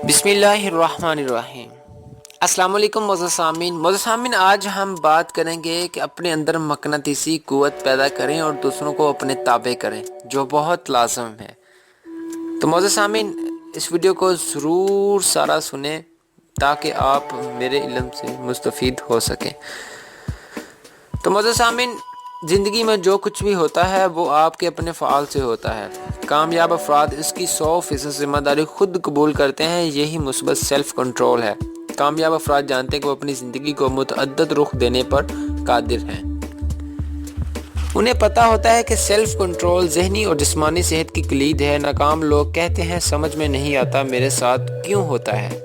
بسم اللہ الرحمن الرحیم۔ السلام علیکم معزز سامعین، آج ہم بات کریں گے کہ اپنے اندر مقناطیسی قوت پیدا کریں اور دوسروں کو اپنے تابع کریں، جو بہت لازم ہے۔ تو معزز سامعین، اس ویڈیو کو ضرور سارا سنیں تاکہ آپ میرے علم سے مستفید ہو سکیں۔ تو معزز سامعین، زندگی میں جو کچھ بھی ہوتا ہے وہ آپ کے اپنے فعال سے ہوتا ہے۔ کامیاب افراد اس کی 100% ذمہ داری خود قبول کرتے ہیں، یہی مثبت سیلف کنٹرول ہے۔ کامیاب افراد جانتے ہیں کہ وہ اپنی زندگی کو متعدد رخ دینے پر قادر ہیں۔ انہیں پتہ ہوتا ہے کہ سیلف کنٹرول ذہنی اور جسمانی صحت کی کلید ہے۔ ناکام لوگ کہتے ہیں سمجھ میں نہیں آتا میرے ساتھ کیوں ہوتا ہے۔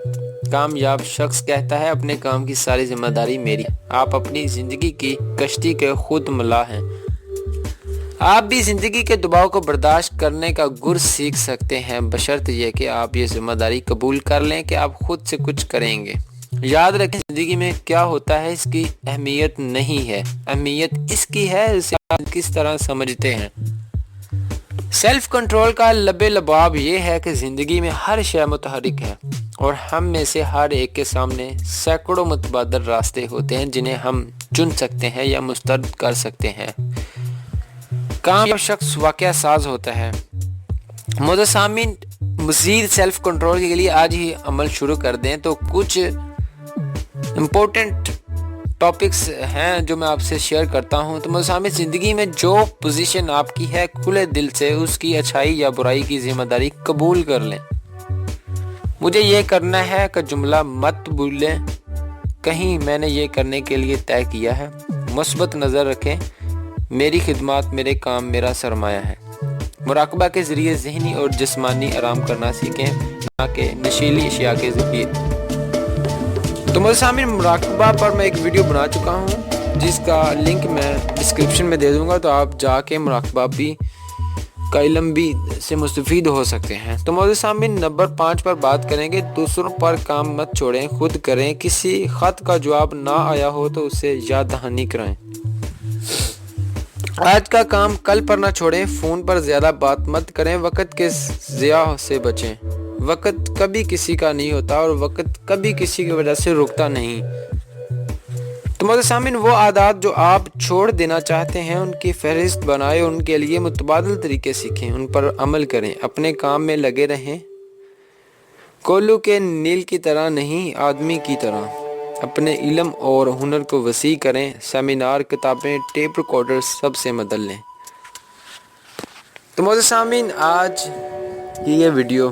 کامیاب شخص کہتا ہے اپنے کام کی ساری ذمہ داری میری۔ آپ اپنی زندگی کی کشتی کے خود ملا ہیں۔ آپ بھی زندگی کے دباؤ کو برداشت کرنے کا گر سیکھ سکتے ہیں، بشرط یہ کہ آپ یہ ذمہ داری قبول کر لیں کہ آپ خود سے کچھ کریں گے۔ یاد رکھیں زندگی میں کیا ہوتا ہے اس کی اہمیت نہیں ہے، اہمیت اس کی ہے اسے آپ کس طرح سمجھتے ہیں۔ سیلف کنٹرول کا لب لباب یہ ہے کہ زندگی میں ہر شے متحرک ہے اور ہم میں سے ہر ایک کے سامنے سینکڑوں متبادل راستے ہوتے ہیں جنہیں ہم چن سکتے ہیں یا مسترد کر سکتے ہیں۔ کامیاب شخص واقعہ ساز ہوتا ہے۔ معزز سامعین، مزید سیلف کنٹرول کے لیے آج ہی عمل شروع کر دیں تو کچھ امپورٹنٹ ٹاپکس ہیں جو میں آپ سے شیئر کرتا ہوں۔ تو معزز سامعین، زندگی میں جو پوزیشن آپ کی ہے کھلے دل سے اس کی اچھائی یا برائی کی ذمہ داری قبول کر لیں۔ مجھے یہ کرنا ہے کا جملہ مت بھولیں، کہیں میں نے یہ کرنے کے لیے طے کیا ہے۔ مثبت نظر رکھیں، میری خدمات میرے کام میرا سرمایہ ہے۔ مراقبہ کے ذریعے ذہنی اور جسمانی آرام کرنا سیکھیں، نہ کہ نشیلی اشیاء کے ذریعے۔ تو معزز سامعین، مراقبہ پر میں ایک ویڈیو بنا چکا ہوں جس کا لنک میں ڈسکرپشن میں دے دوں گا، تو آپ جا کے مراقبہ بھی کا علم بھی سے مستفید ہو سکتے ہیں۔ تو معزز سامعین، نمبر 5 پر بات کریں گے، دوسروں پر کام مت چھوڑیں، خود کریں۔ کسی خط کا جواب نہ آیا ہو تو اسے یاد دہانی کرائیں۔ آج کا کام کل پر نہ چھوڑیں، فون پر زیادہ بات مت کریں، وقت کے ضیاع سے بچیں۔ وقت کبھی کسی کا نہیں ہوتا اور وقت کبھی کسی کی وجہ سے رکتا نہیں۔ تو معزز سامعین، وہ عادات جو آپ چھوڑ دینا چاہتے ہیں ان کی فہرست بنائیں، ان کے لیے متبادل طریقے سیکھیں، ان پر عمل کریں، اپنے کام میں لگے رہیں۔ کوئلوں کے نیل کی طرح نہیں، آدمی کی طرح۔ اپنے علم اور ہنر کو وسیع کریں، سیمینار، کتابیں، ٹیپ ریکارڈر سب سے مدد لیں۔ تو معزز سامعین، آج کی یہ ویڈیو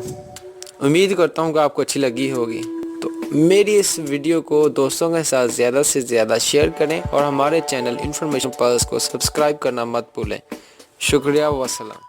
امید کرتا ہوں کہ آپ کو اچھی لگی ہوگی۔ تو میری اس ویڈیو کو دوستوں کے ساتھ زیادہ سے زیادہ شیئر کریں اور ہمارے چینل انفارمیشن پلس کو سبسکرائب کرنا مت بھولیں۔ شکریہ، والسلام۔